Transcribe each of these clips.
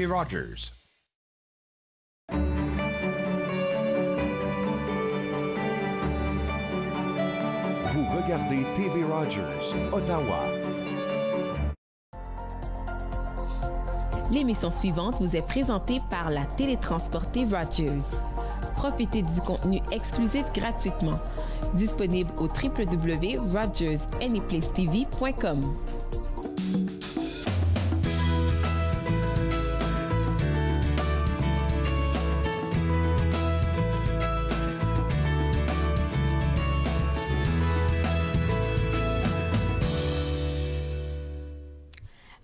Rogers. Vous regardez TV Rogers, Ottawa. L'émission suivante vous est présentée par la télétransportée Rogers. Profitez du contenu exclusif gratuitement. Disponible au www.rogersanyplacetv.com.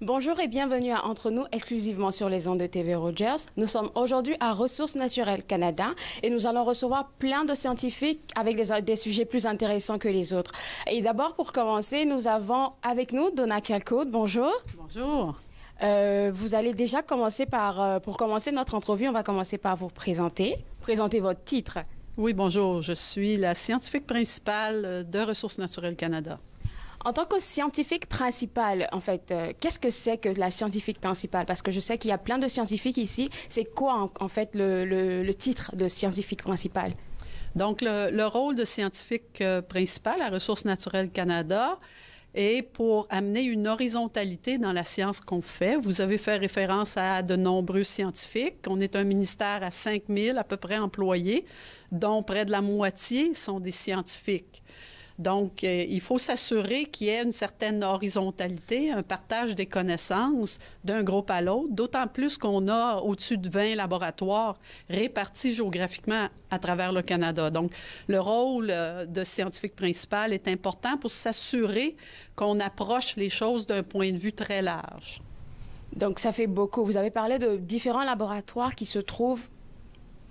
Bonjour et bienvenue à Entre nous, exclusivement sur les ondes de TV Rogers. Nous sommes aujourd'hui à Ressources naturelles Canada et nous allons recevoir plein de scientifiques avec des sujets plus intéressants que les autres. Et d'abord, pour commencer, nous avons avec nous Donna Calcode. Bonjour. Bonjour. Vous allez déjà commencer pour commencer notre entrevue, on va commencer par vous présenter votre titre. Oui, bonjour. Je suis la scientifique principale de Ressources naturelles Canada. En tant que scientifique principal, en fait, qu'est-ce que c'est que la scientifique principale? Parce que je sais qu'il y a plein de scientifiques ici. C'est quoi, en fait, le titre de scientifique principal? Donc, le rôle de scientifique principal à Ressources naturelles Canada est pour amener une horizontalité dans la science qu'on fait. Vous avez fait référence à de nombreux scientifiques. On est un ministère à 5 000 à peu près employés, dont près de la moitié sont des scientifiques. Donc, il faut s'assurer qu'il y ait une certaine horizontalité, un partage des connaissances d'un groupe à l'autre, d'autant plus qu'on a au-dessus de 20 laboratoires répartis géographiquement à travers le Canada. Donc, le rôle de scientifique principal est important pour s'assurer qu'on approche les choses d'un point de vue très large. Donc, ça fait beaucoup. Vous avez parlé de différents laboratoires qui se trouvent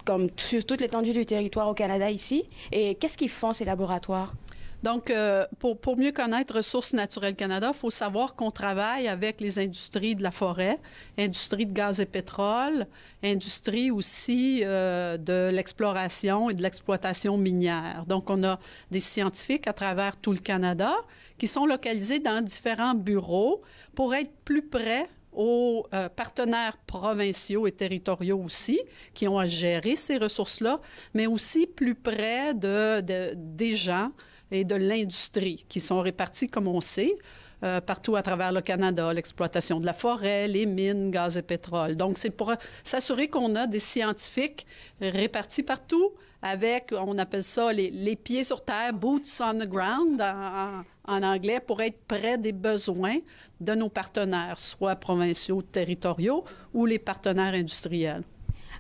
comme sur toute l'étendue du territoire au Canada ici. Et qu'est-ce qu'ils font, ces laboratoires? Donc, pour mieux connaître Ressources naturelles Canada, il faut savoir qu'on travaille avec les industries de la forêt, industrie de gaz et pétrole, industrie aussi de l'exploration et de l'exploitation minière. Donc, on a des scientifiques à travers tout le Canada qui sont localisés dans différents bureaux pour être plus près aux partenaires provinciaux et territoriaux aussi, qui ont à gérer ces ressources-là, mais aussi plus près des gens et de l'industrie, qui sont répartis, comme on sait, partout à travers le Canada, l'exploitation de la forêt, les mines, gaz et pétrole. Donc, c'est pour s'assurer qu'on a des scientifiques répartis partout avec, on appelle ça les pieds sur terre, boots on the ground en anglais, pour être près des besoins de nos partenaires, soit provinciaux, territoriaux ou les partenaires industriels.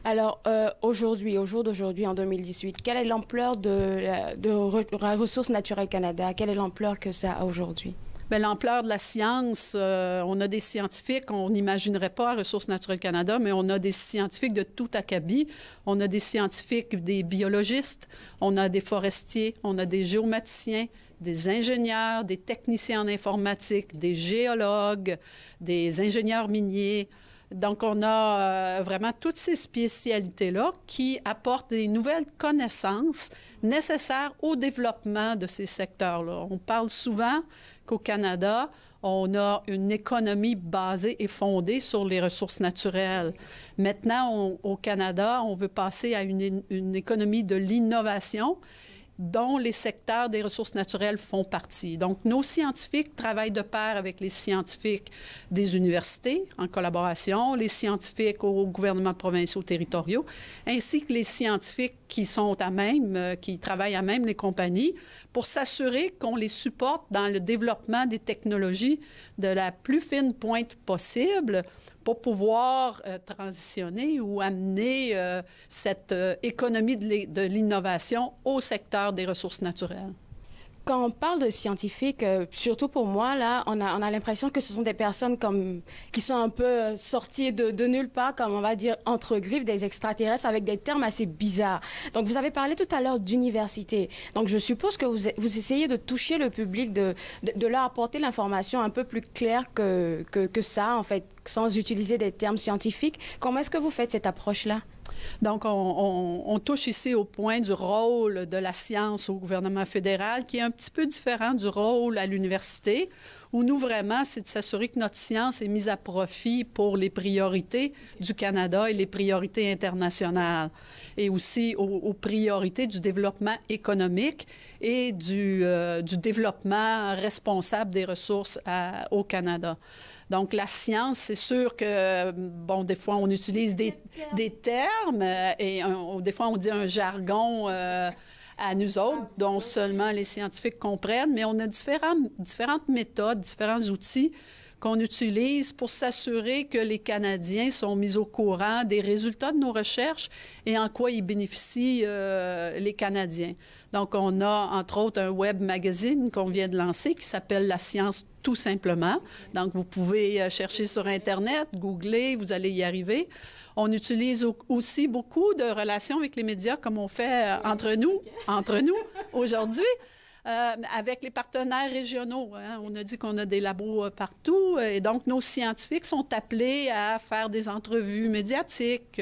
Alors, au jour d'aujourd'hui, en 2018, quelle est l'ampleur de Ressources naturelles Canada? Quelle est l'ampleur que ça a aujourd'hui? Bien, l'ampleur de la science, on a des scientifiques, on n'imaginerait pas à Ressources naturelles Canada, mais on a des scientifiques de tout acabit. On a des scientifiques, des biologistes, on a des forestiers, on a des géomaticiens, des ingénieurs, des techniciens en informatique, des géologues, des ingénieurs miniers. Donc, on a vraiment toutes ces spécialités-là qui apportent des nouvelles connaissances nécessaires au développement de ces secteurs-là. On parle souvent qu'au Canada, on a une économie basée et fondée sur les ressources naturelles. Maintenant, au Canada, on veut passer à une économie de l'innovation dont les secteurs des ressources naturelles font partie. Donc, nos scientifiques travaillent de pair avec les scientifiques des universités en collaboration, les scientifiques aux gouvernements provinciaux territoriaux, ainsi que les scientifiques qui sont qui travaillent à même les compagnies pour s'assurer qu'on les supporte dans le développement des technologies de la plus fine pointe possible pour pouvoir transitionner ou amener cette économie de l'innovation au secteur des ressources naturelles. Quand on parle de scientifiques, surtout pour moi, là, on a l'impression que ce sont des personnes qui sont un peu sorties de nulle part, comme on va dire, entre griffes des extraterrestres, avec des termes assez bizarres. Donc, vous avez parlé tout à l'heure d'université. Donc, je suppose que vous essayez de toucher le public, de leur apporter l'information un peu plus claire que ça, en fait, sans utiliser des termes scientifiques. Comment est-ce que vous faites cette approche-là? Donc, on touche ici au point du rôle de la science au gouvernement fédéral, qui est un petit peu différent du rôle à l'université, où nous, vraiment, c'est de s'assurer que notre science est mise à profit pour les priorités du Canada et les priorités internationales, et aussi aux priorités du développement économique et du développement responsable des ressources au Canada. Donc, la science, c'est sûr que, bon, des fois, on utilise des termes et des fois, on dit un jargon à nous autres, dont seulement les scientifiques comprennent, mais on a différentes méthodes, différents outils qu'on utilise pour s'assurer que les Canadiens sont mis au courant des résultats de nos recherches et en quoi ils bénéficient les Canadiens. Donc, on a, entre autres, un web magazine qu'on vient de lancer qui s'appelle La science tout simplement. Donc, vous pouvez chercher sur Internet, googler, vous allez y arriver. On utilise aussi beaucoup de relations avec les médias, comme on fait entre nous aujourd'hui, avec les partenaires régionaux. Hein. On a dit qu'on a des labos partout, et donc nos scientifiques sont appelés à faire des entrevues médiatiques,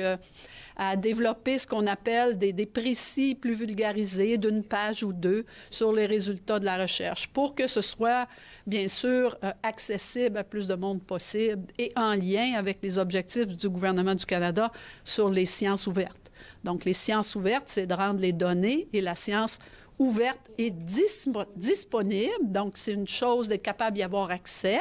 à développer ce qu'on appelle des précis plus vulgarisés d'une page ou deux sur les résultats de la recherche pour que ce soit, bien sûr, accessible à plus de monde possible et en lien avec les objectifs du gouvernement du Canada sur les sciences ouvertes. Donc, les sciences ouvertes, c'est de rendre les données et la science ouverte et disponible. Donc, c'est une chose d'être capable d'y avoir accès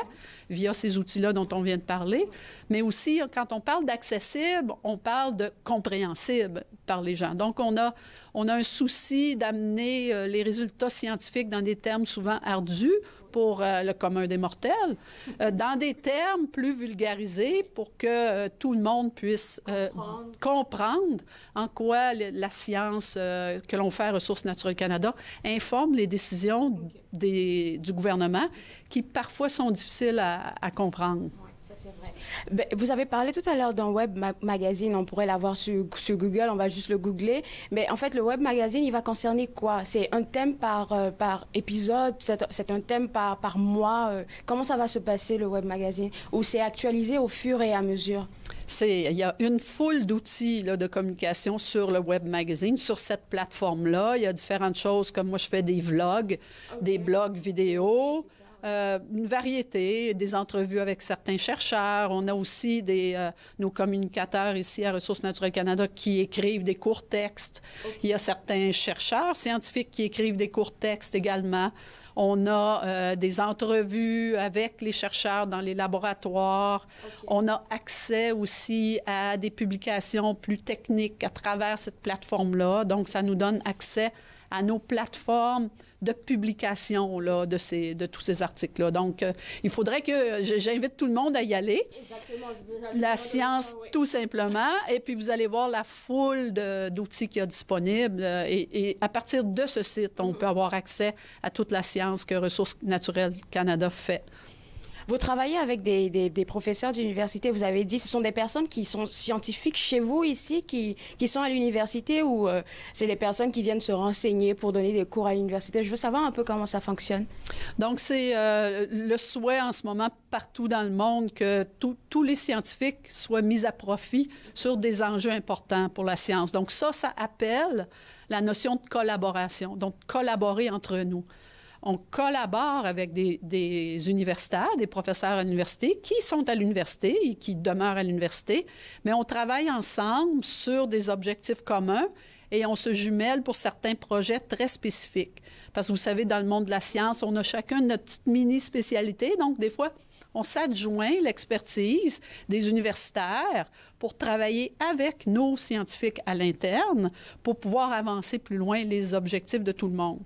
via ces outils-là dont on vient de parler. Mais aussi, quand on parle d'accessible, on parle de compréhensible par les gens. Donc, on a un souci d'amener les résultats scientifiques dans des termes souvent ardus pour le commun des mortels, dans des termes plus vulgarisés pour que tout le monde puisse comprendre en quoi la science que l'on fait à Ressources naturelles Canada informe les décisions du gouvernement qui parfois sont difficiles à comprendre. Ça, c'est vrai. Ben, vous avez parlé tout à l'heure d'un web magazine. On pourrait l'avoir sur Google. On va juste le googler. Mais en fait, le web magazine, il va concerner quoi? C'est un thème par épisode? C'est un thème par mois? Comment ça va se passer, le web magazine? Ou c'est actualisé au fur et à mesure? Il y a une foule d'outils de communication sur le web magazine, sur cette plateforme-là. Il y a différentes choses, comme moi, je fais des vlogs, des blogs vidéo. Une variété, des entrevues avec certains chercheurs. On a aussi nos communicateurs ici à Ressources naturelles Canada qui écrivent des courts textes. Il y a certains chercheurs scientifiques qui écrivent des courts textes également. On a des entrevues avec les chercheurs dans les laboratoires. On a accès aussi à des publications plus techniques à travers cette plateforme-là. Donc, ça nous donne accès à nos plateformes de publication là, de tous ces articles-là. Donc, il faudrait que j'invite tout le monde à y aller. Exactement. La science, tout simplement. Et puis, vous allez voir la foule d'outils qu'il y a disponibles. Et à partir de ce site, on peut avoir accès à toute la science que Ressources naturelles Canada fait. Vous travaillez avec des professeurs d'université, vous avez dit, ce sont des personnes qui sont scientifiques chez vous ici, qui sont à l'université, ou c'est des personnes qui viennent se renseigner pour donner des cours à l'université? Je veux savoir un peu comment ça fonctionne. Donc, c'est le souhait en ce moment partout dans le monde que tous les scientifiques soient mis à profit sur des enjeux importants pour la science. Donc, ça appelle la notion de collaboration, donc collaborer entre nous. On collabore avec des universitaires, des professeurs à l'université qui sont à l'université et qui demeurent à l'université, mais on travaille ensemble sur des objectifs communs et on se jumelle pour certains projets très spécifiques. Parce que vous savez, dans le monde de la science, on a chacun notre petite mini-spécialité, donc des fois, on s'adjoint l'expertise des universitaires pour travailler avec nos scientifiques à l'interne pour pouvoir avancer plus loin les objectifs de tout le monde.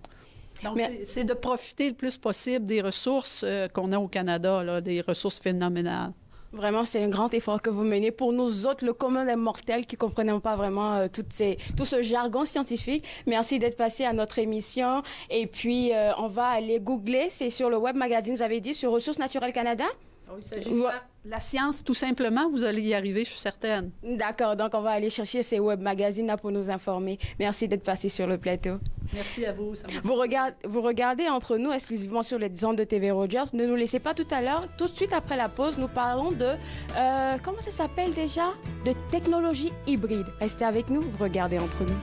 Donc, c'est de profiter le plus possible des ressources qu'on a au Canada, là, des ressources phénoménales. Vraiment, c'est un grand effort que vous menez pour nous autres, le commun des mortels qui ne comprenons pas vraiment tout ce jargon scientifique. Merci d'être passé à notre émission. Et puis, on va aller googler. C'est sur le web magazine, vous avez dit, sur Ressources naturelles Canada? Oui, il s'agit de faire la science, tout simplement. Vous allez y arriver, je suis certaine. D'accord. Donc, on va aller chercher ces web magazines là pour nous informer. Merci d'être passé sur le plateau. Merci à vous. Vous regardez entre nous exclusivement sur les ondes de TV Rogers. Ne nous laissez pas tout à l'heure. Tout de suite après la pause, nous parlons de... comment ça s'appelle déjà? De technologie hybride. Restez avec nous. Vous regardez entre nous.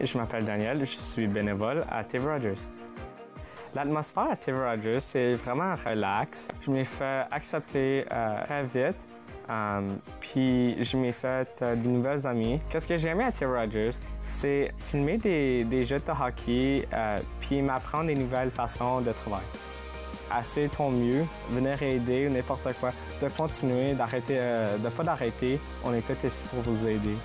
je m'appelle Daniel, je suis bénévole à TV Rogers. L'atmosphère à TV Rogers, c'est vraiment relax. Je m'ai fait accepter très vite, puis je m'ai fait de nouvelles amies. Qu'est-ce que j'ai aimé à TV Rogers, c'est filmer des jeux de hockey, puis m'apprendre des nouvelles façons de travailler. Assez ton mieux, venir aider ou n'importe quoi, de continuer, d'arrêter, de pas d'arrêter. On est tous ici pour vous aider.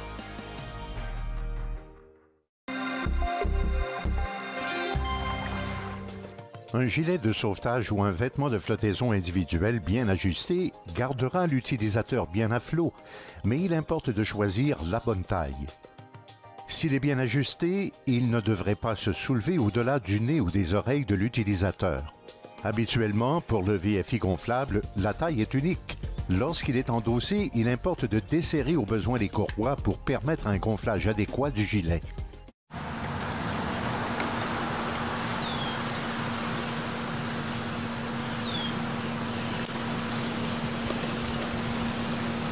Un gilet de sauvetage ou un vêtement de flottaison individuel bien ajusté gardera l'utilisateur bien à flot, mais il importe de choisir la bonne taille. S'il est bien ajusté, il ne devrait pas se soulever au-delà du nez ou des oreilles de l'utilisateur. Habituellement, pour le VFI gonflable, la taille est unique. Lorsqu'il est endossé, il importe de desserrer au besoin les courroies pour permettre un gonflage adéquat du gilet.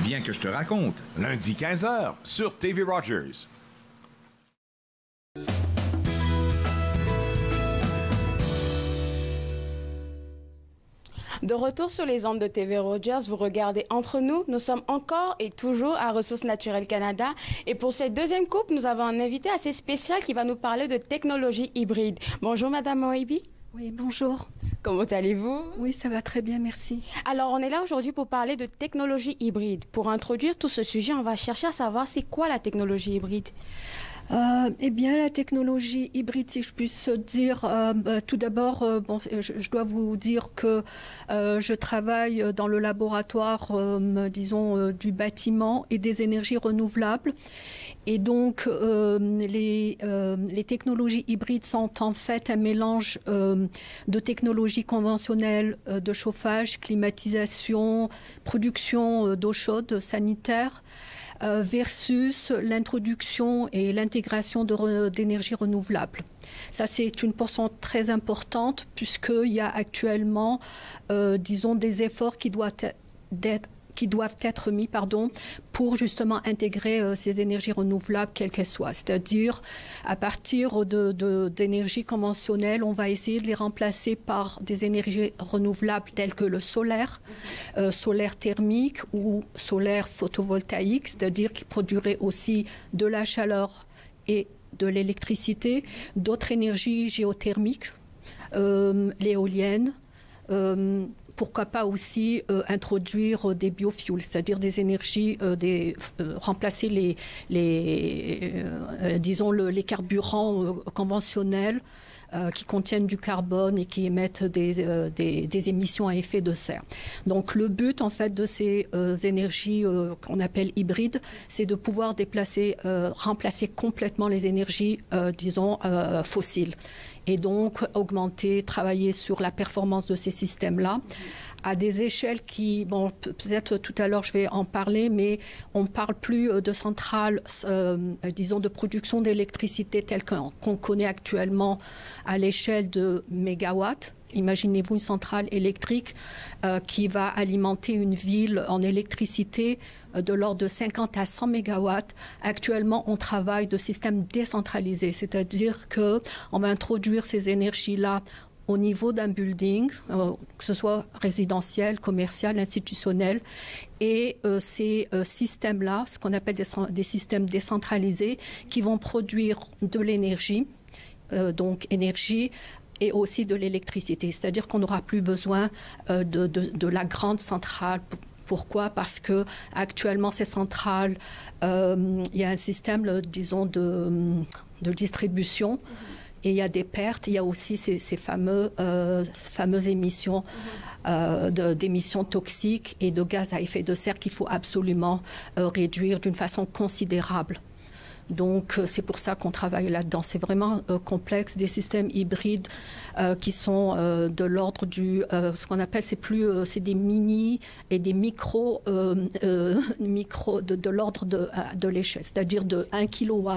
Viens que je te raconte, lundi 15h sur TV Rogers. De retour sur les ondes de TV Rogers, vous regardez Entre nous. Nous sommes encore et toujours à Ressources naturelles Canada. Et pour cette deuxième coupe, nous avons un invité assez spécial qui va nous parler de technologie hybride. Bonjour, Madame Moibi. Oui, bonjour. Comment allez-vous? Oui, ça va très bien, merci. Alors, on est là aujourd'hui pour parler de technologie hybride. Pour introduire tout ce sujet, on va chercher à savoir c'est quoi la technologie hybride? Eh bien, la technologie hybride, si je puisse dire, tout d'abord, je dois vous dire que je travaille dans le laboratoire, disons, du bâtiment et des énergies renouvelables. Et donc, les technologies hybrides sont en fait un mélange de technologies conventionnelles de chauffage, climatisation, production d'eau chaude sanitaire, versus l'introduction et l'intégration d'énergies renouvelables. Ça, c'est une portion très importante puisqu'il y a actuellement, disons, des efforts qui doivent être mis pour justement intégrer ces énergies renouvelables, quelles qu'elles soient. C'est-à-dire, à partir d'énergies conventionnelles, on va essayer de les remplacer par des énergies renouvelables telles que le solaire, solaire thermique ou solaire photovoltaïque, c'est-à-dire qui produirait aussi de la chaleur et de l'électricité, d'autres énergies géothermiques, l'éolienne, pourquoi pas aussi introduire des biofuels, c'est-à-dire des énergies, remplacer disons les carburants conventionnels qui contiennent du carbone et qui émettent des émissions à effet de serre. Donc le but en fait de ces énergies qu'on appelle hybrides, c'est de pouvoir remplacer complètement les énergies, disons, fossiles. Et donc augmenter, travailler sur la performance de ces systèmes-là à des échelles qui, bon, peut-être tout à l'heure je vais en parler, mais on ne parle plus de centrales, disons, de production d'électricité telle qu'on connaît actuellement à l'échelle de mégawatts. Imaginez-vous une centrale électrique qui va alimenter une ville en électricité de l'ordre de 50 à 100 mégawatts. Actuellement, on travaille de systèmes décentralisés, c'est-à-dire qu'on va introduire ces énergies-là au niveau d'un building, que ce soit résidentiel, commercial, institutionnel. Et ces systèmes-là, ce qu'on appelle des systèmes décentralisés, qui vont produire de l'énergie, donc énergie, et aussi de l'électricité. C'est-à-dire qu'on n'aura plus besoin de la grande centrale. Pourquoi? Parce que actuellement, ces centrales, il y a un système, disons, de distribution. Et il y a des pertes, il y a aussi ces fameuses émissions d'émissions toxiques et de gaz à effet de serre qu'il faut absolument réduire d'une façon considérable. Donc, c'est pour ça qu'on travaille là-dedans. C'est vraiment complexe, des systèmes hybrides qui sont de l'ordre ce qu'on appelle, c'est des mini et des micros de l'ordre de l'échelle, c'est-à-dire de 1 kW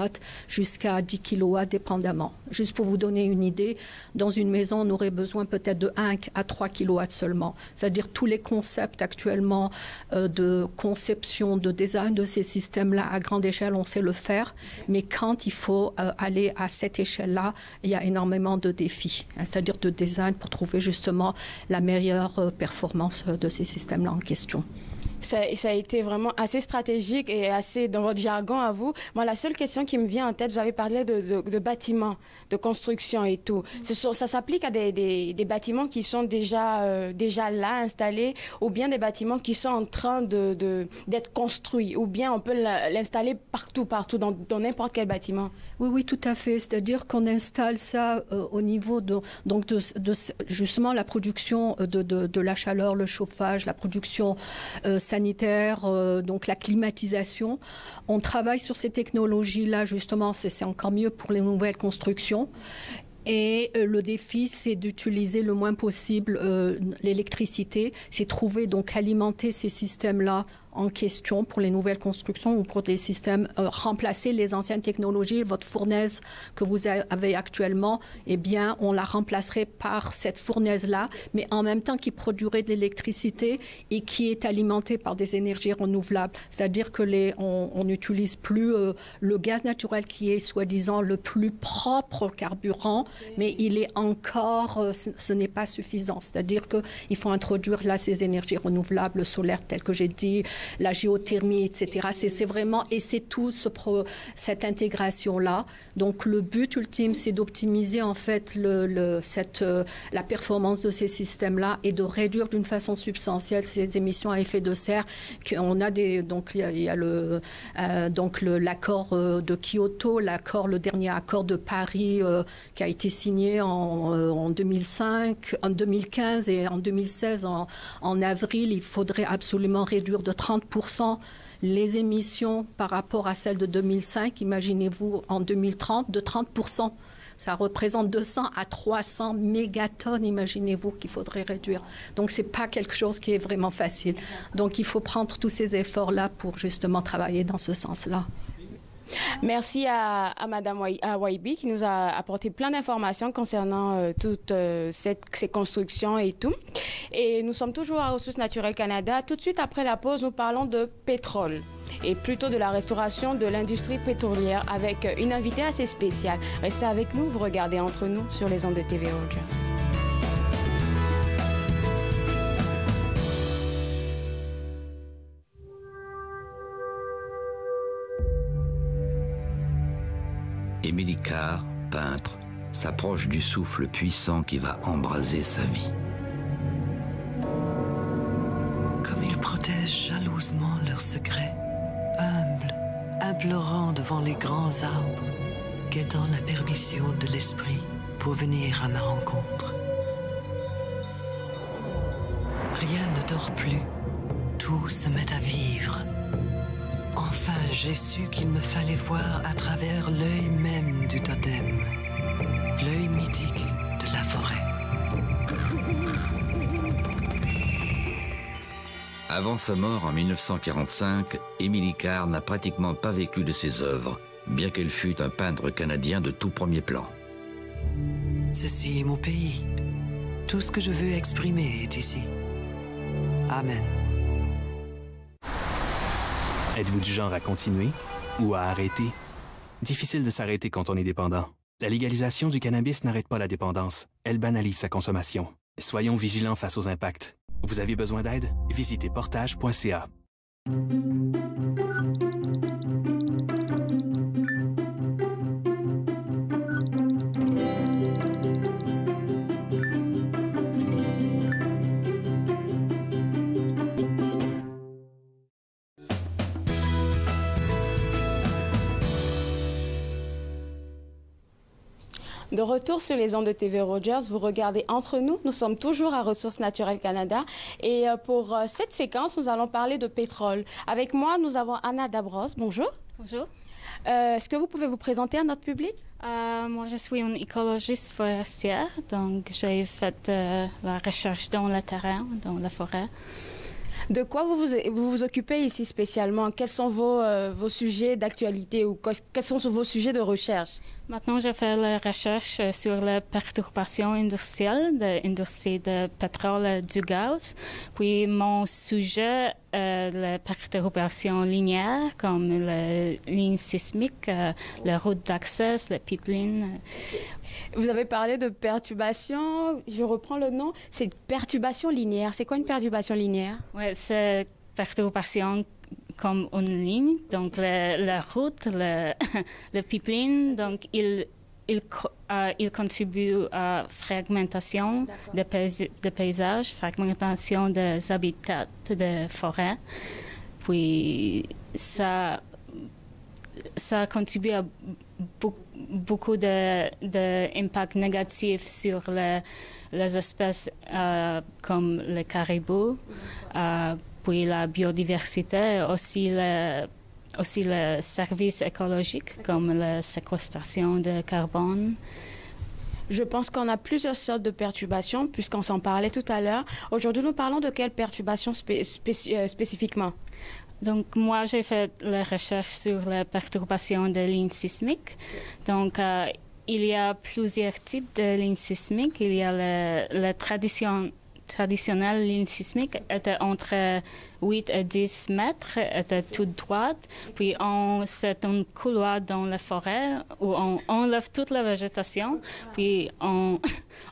jusqu'à 10 kW dépendamment. Juste pour vous donner une idée, dans une maison, on aurait besoin peut-être de 1 à 3 kW seulement. C'est-à-dire tous les concepts actuellement de conception, de design de ces systèmes-là à grande échelle, on sait le faire. Mais quand il faut aller à cette échelle-là, il y a énormément de défis, hein, c'est-à-dire de design pour trouver justement la meilleure performance de ces systèmes-là en question. Ça a été vraiment assez stratégique et assez dans votre jargon à vous. Moi, la seule question qui me vient en tête, vous avez parlé de bâtiments, de construction et tout. Ça s'applique à des bâtiments qui sont déjà là, installés, ou bien des bâtiments qui sont en train d'être construits, ou bien on peut l'installer partout, dans n'importe quel bâtiment. Oui, tout à fait. C'est-à-dire qu'on installe ça au niveau de justement la production de la chaleur, le chauffage, la production sanitaire, donc la climatisation. On travaille sur ces technologies-là, justement, c'est encore mieux pour les nouvelles constructions. Et le défi, c'est d'utiliser le moins possible l'électricité. C'est trouver, donc alimenter ces systèmes-là en question pour les nouvelles constructions ou pour des systèmes, remplacer les anciennes technologies. Votre fournaise que vous avez actuellement, eh bien, on la remplacerait par cette fournaise-là, mais en même temps qui produirait de l'électricité et qui est alimentée par des énergies renouvelables. C'est-à-dire que on n'utilise plus le gaz naturel qui est soi-disant le plus propre carburant, mais il est encore, ce n'est pas suffisant. C'est-à-dire qu'il faut introduire là ces énergies renouvelables, solaires, telles que j'ai dit, la géothermie, etc. C'est vraiment, et c'est tout cette intégration-là. Donc, le but ultime, c'est d'optimiser, en fait, la performance de ces systèmes-là et de réduire d'une façon substantielle ces émissions à effet de serre. On a donc, il y a l'accord de Kyoto, le dernier accord de Paris qui a été signé en 2015 et en 2016, en avril. Il faudrait absolument réduire de 30% les émissions par rapport à celles de 2005. Imaginez-vous en 2030 de 30%. Ça représente 200 à 300 mégatonnes, imaginez-vous, qu'il faudrait réduire. Donc, ce n'est pas quelque chose qui est vraiment facile. Donc, il faut prendre tous ces efforts-là pour justement travailler dans ce sens-là. Merci à Mme Waibi qui nous a apporté plein d'informations concernant toutes ces constructions et tout. Et nous sommes toujours à Ressources naturelles Canada. Tout de suite après la pause, nous parlons de pétrole et plutôt de la restauration de l'industrie pétrolière avec une invitée assez spéciale. Restez avec nous, vous regardez Entre nous sur les ondes de TV Rogers. Émilie Carr, peintre, s'approche du souffle puissant qui va embraser sa vie. Comme ils protègent jalousement leurs secrets, humbles, implorant devant les grands arbres, guettant la permission de l'esprit pour venir à ma rencontre. Rien ne dort plus, tout se met à vivre. Enfin, j'ai su qu'il me fallait voir à travers l'œil même du totem, l'œil mythique de la forêt. Avant sa mort en 1945, Émilie Carr n'a pratiquement pas vécu de ses œuvres, bien qu'elle fût un peintre canadien de tout premier plan. Ceci est mon pays. Tout ce que je veux exprimer est ici. Amen. Êtes-vous du genre à continuer ou à arrêter? Difficile de s'arrêter quand on est dépendant. La légalisation du cannabis n'arrête pas la dépendance. Elle banalise sa consommation. Soyons vigilants face aux impacts. Vous avez besoin d'aide? Visitez portage.ca. De retour sur les ondes de TV Rogers, vous regardez Entre nous. Nous sommes toujours à Ressources naturelles Canada. Et pour cette séquence, nous allons parler de pétrole. Avec moi, nous avons Anna Dabros. Bonjour. Bonjour. Est-ce que vous pouvez vous présenter à notre public? Moi, je suis une écologiste forestière. Donc, j'ai fait la recherche dans le terrain, dans la forêt. De quoi vous vous occupez ici spécialement? Quels sont vos sujets d'actualité ou quels sont vos sujets de recherche? Maintenant, je fais la recherche sur les perturbations industrielles de l'industrie de pétrole et du gaz. Puis, mon sujet est les perturbations linéaires, comme les lignes sismiques, les routes d'accès, les pipelines. Vous avez parlé de perturbation, je reprends le nom, c'est perturbation linéaire. C'est quoi une perturbation linéaire? Oui, c'est perturbation comme une ligne, donc la route, le pipeline, donc il contribue à fragmentation des paysages, fragmentation des habitats des forêts. Puis ça contribue à beaucoup d'impacts négatifs sur les espèces comme les caribous. Puis la biodiversité, aussi le service écologique comme la séquestration de carbone. Je pense qu'on a plusieurs sortes de perturbations, puisqu'on s'en parlait tout à l'heure. Aujourd'hui, nous parlons de quelles perturbations spécifiquement? Donc, moi, j'ai fait la recherche sur la perturbation des lignes sismiques. Donc, il y a plusieurs types de lignes sismiques. Il y a la traditionnelle ligne sismique était entre 8 et 10 mètres, était toute droite. Puis, c'est un couloir dans la forêt où on enlève toute la végétation. Puis, on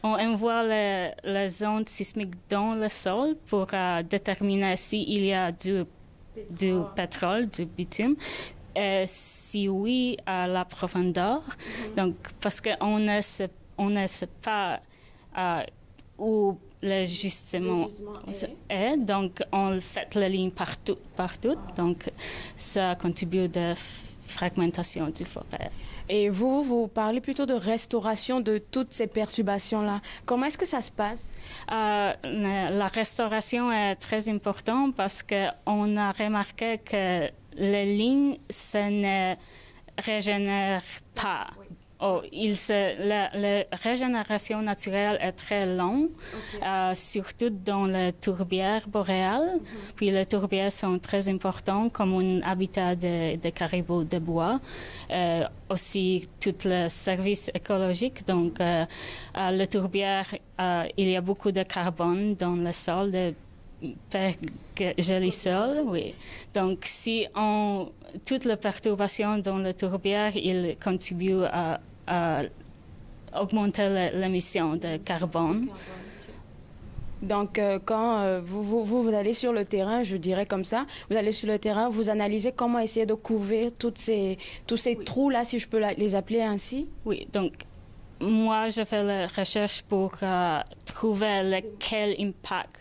envoie les ondes sismiques dans le sol pour déterminer s'il y a du pétrole, du bitume. Si oui, à la profondeur. Donc, parce qu'on ne sait pas où le gisement est. Donc, on fait la ligne partout. Donc, ça contribue de fragmentation du forêt. Et vous parlez plutôt de restauration de toutes ces perturbations-là. Comment est-ce que ça se passe? La restauration est très importante parce qu'on a remarqué que les lignes, ça ne régénère pas. La régénération naturelle est très longue, surtout dans les tourbières boréales. Puis les tourbières sont très importantes comme un habitat de caribous de bois. Aussi, tout le service écologique. Donc, les tourbières, il y a beaucoup de carbone dans le sol, de joli sol, oui. Donc, si toute la perturbation dans la tourbière, il contribue à augmenter l'émission de carbone. Donc, quand vous allez sur le terrain, je dirais comme ça, vous allez sur le terrain, vous analysez comment essayer de couvrir tous ces trous-là, si je peux les appeler ainsi? Oui, donc, moi, je fais la recherche pour trouver quel impact,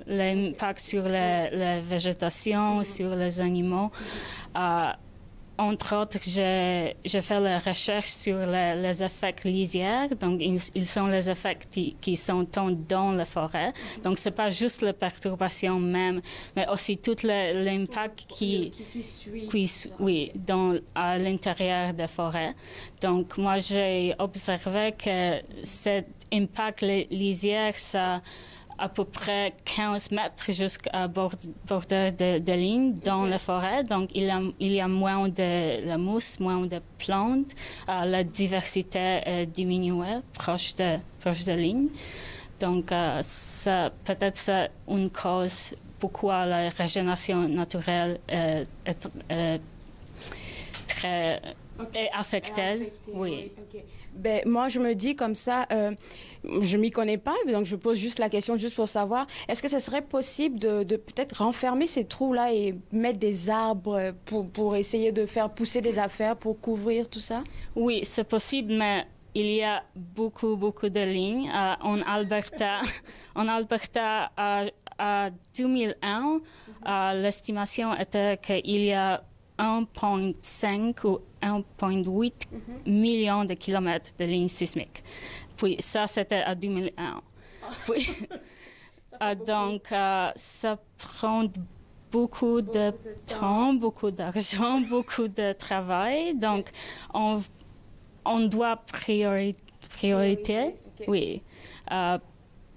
l'impact sur la végétation, sur les animaux. Entre autres, je fais la recherche sur les effets lisières. Donc, ils sont les effets qui sont dans la forêt. Donc, ce n'est pas juste la perturbation même, mais aussi tout l'impact qui suit à l'intérieur des forêts. Donc, moi, j'ai observé que cet impact lisière, ça à peu près 15 mètres jusqu'à bord de ligne dans la forêt. Donc, il y a moins de la mousse, moins de plantes. La diversité est diminuée proche de ligne. Donc, peut-être c'est une cause pourquoi la régénération naturelle est très affectée. Oui. Okay. Ben, moi, je me dis comme ça, je m'y connais pas, donc je pose juste la question juste pour savoir, est-ce que ce serait possible de peut-être renfermer ces trous-là et mettre des arbres pour essayer de faire pousser des affaires pour couvrir tout ça? Oui, c'est possible, mais il y a beaucoup de lignes. En Alberta, à 2001, l'estimation était qu'il y a 1,5 ou 1,8 millions de kilomètres de lignes sismiques. Puis ça, c'était à 2001. Puis, donc, ça prend beaucoup de temps, beaucoup d'argent, beaucoup de travail. Donc, on doit priorité. Oui.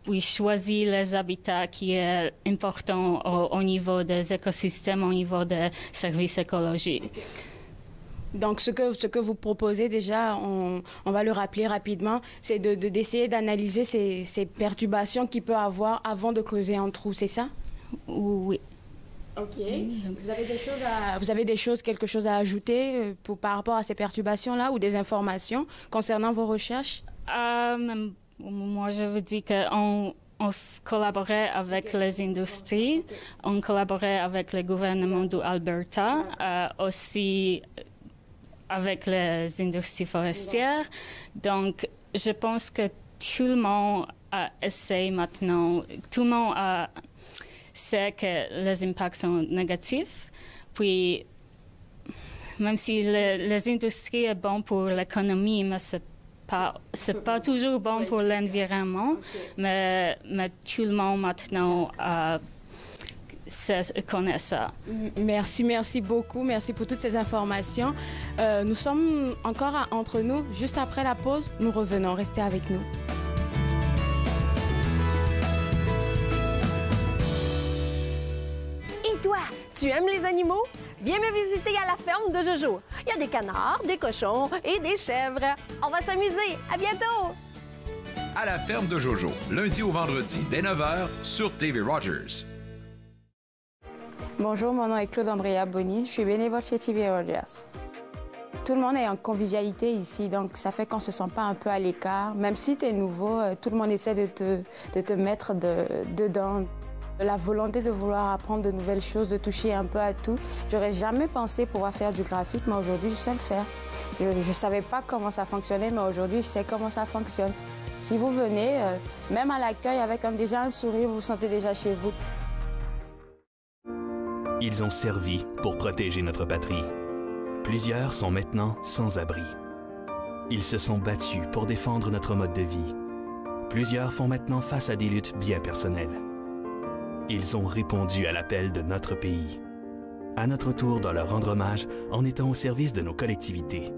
Puis choisir les habitats qui est important au niveau des écosystèmes, au niveau des services écologiques. Donc, ce que vous proposez déjà, on va le rappeler rapidement, c'est d'essayer d'analyser ces perturbations qu'il peut avoir avant de creuser un trou, c'est ça? Oui. OK. Vous avez quelque chose à ajouter par rapport à ces perturbations-là ou des informations concernant vos recherches? Moi, je vous dis qu'on collaborait avec les industries, on collaborait avec le gouvernement d'Alberta, aussi avec les industries forestières. Donc, je pense que tout le monde essaie maintenant, tout le monde sait que les impacts sont négatifs. Puis, même si les industries sont bonnes pour l'économie, mais c'est pas toujours bon pour l'environnement, mais tout le monde maintenant connaît ça. Merci beaucoup. Merci pour toutes ces informations. Nous sommes encore entre nous. Juste après la pause, nous revenons. Restez avec nous. Et toi, tu aimes les animaux? Viens me visiter à la ferme de Jojo. Il y a des canards, des cochons et des chèvres. On va s'amuser. À bientôt! À la ferme de Jojo, lundi au vendredi dès 9h sur TV Rogers. Bonjour, mon nom est Claude Andrea Bonny. Je suis bénévole chez TV Rogers. Tout le monde est en convivialité ici, donc ça fait qu'on ne se sent pas un peu à l'écart. Même si tu es nouveau, tout le monde essaie de te mettre dedans. La volonté de vouloir apprendre de nouvelles choses, de toucher un peu à tout. J'aurais jamais pensé pouvoir faire du graphique, mais aujourd'hui, je sais le faire. Je ne savais pas comment ça fonctionnait, mais aujourd'hui, je sais comment ça fonctionne. Si vous venez, même à l'accueil, avec déjà un sourire, vous vous sentez déjà chez vous. Ils ont servi pour protéger notre patrie. Plusieurs sont maintenant sans abri. Ils se sont battus pour défendre notre mode de vie. Plusieurs font maintenant face à des luttes bien personnelles. Ils ont répondu à l'appel de notre pays. À notre tour de leur rendre hommage en étant au service de nos collectivités.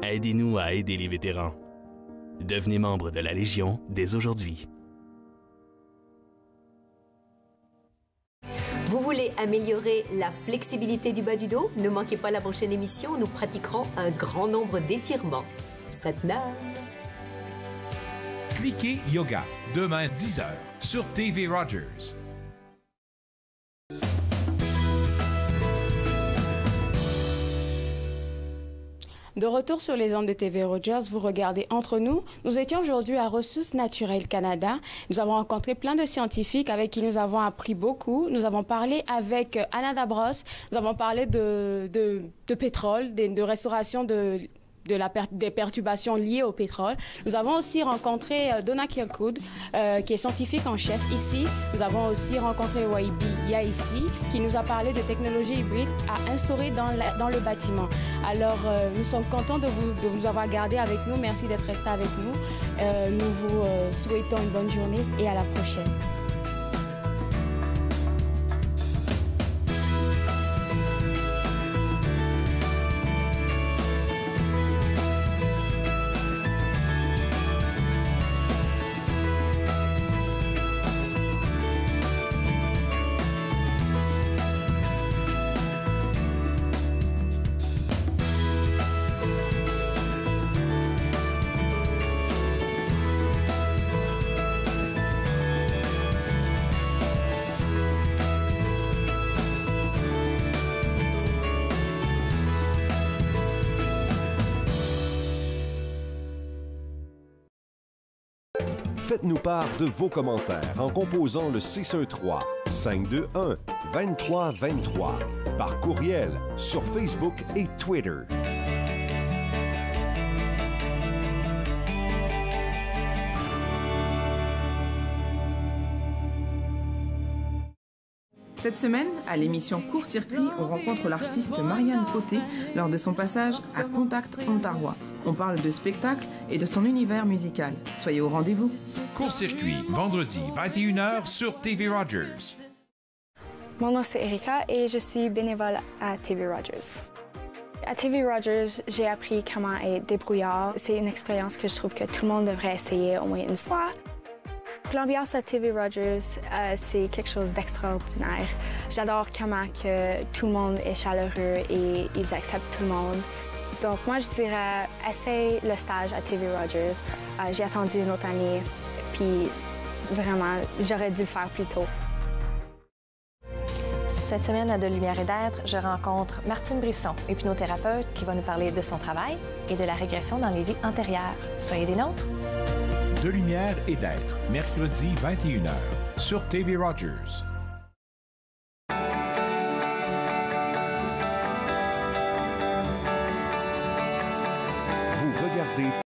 Aidez-nous à aider les vétérans. Devenez membre de la Légion dès aujourd'hui. Vous voulez améliorer la flexibilité du bas du dos? Ne manquez pas la prochaine émission où nous pratiquerons un grand nombre d'étirements. Satnam! Cliquez Yoga, demain 10h sur TV Rogers. De retour sur les ondes de TV Rogers, vous regardez Entre nous. Nous étions aujourd'hui à Ressources naturelles Canada. Nous avons rencontré plein de scientifiques avec qui nous avons appris beaucoup. Nous avons parlé avec Anna Dabros. Nous avons parlé de pétrole, de restauration des perturbations liées au pétrole. Nous avons aussi rencontré Donna Kirkwood, qui est scientifique en chef ici. Nous avons aussi rencontré Waibi Yaissi, qui nous a parlé de technologies hybrides à instaurer dans le bâtiment. Alors, nous sommes contents de vous avoir gardé avec nous. Merci d'être resté avec nous. Nous vous souhaitons une bonne journée et à la prochaine. Faites-nous part de vos commentaires en composant le 613-521-2323 par courriel sur Facebook et Twitter. Cette semaine, à l'émission Court-Circuit, on rencontre l'artiste Marianne Côté lors de son passage à Contact Ontario. On parle de spectacle et de son univers musical. Soyez au rendez-vous. Court-Circuit, vendredi 21h sur TV Rogers. Mon nom c'est Erika et je suis bénévole à TV Rogers. À TV Rogers, j'ai appris comment être débrouillard. C'est une expérience que je trouve que tout le monde devrait essayer au moins une fois. L'ambiance à TV Rogers, c'est quelque chose d'extraordinaire. J'adore comment que tout le monde est chaleureux et ils acceptent tout le monde. Donc moi, je dirais, essaye le stage à TV Rogers. J'ai attendu une autre année, puis vraiment, j'aurais dû le faire plus tôt. Cette semaine à De Lumière et d'être, je rencontre Martine Brisson, hypnothérapeute, qui va nous parler de son travail et de la régression dans les vies antérieures. Soyez des nôtres. De Lumière et d'être, mercredi 21h, sur TV Rogers. Vous regardez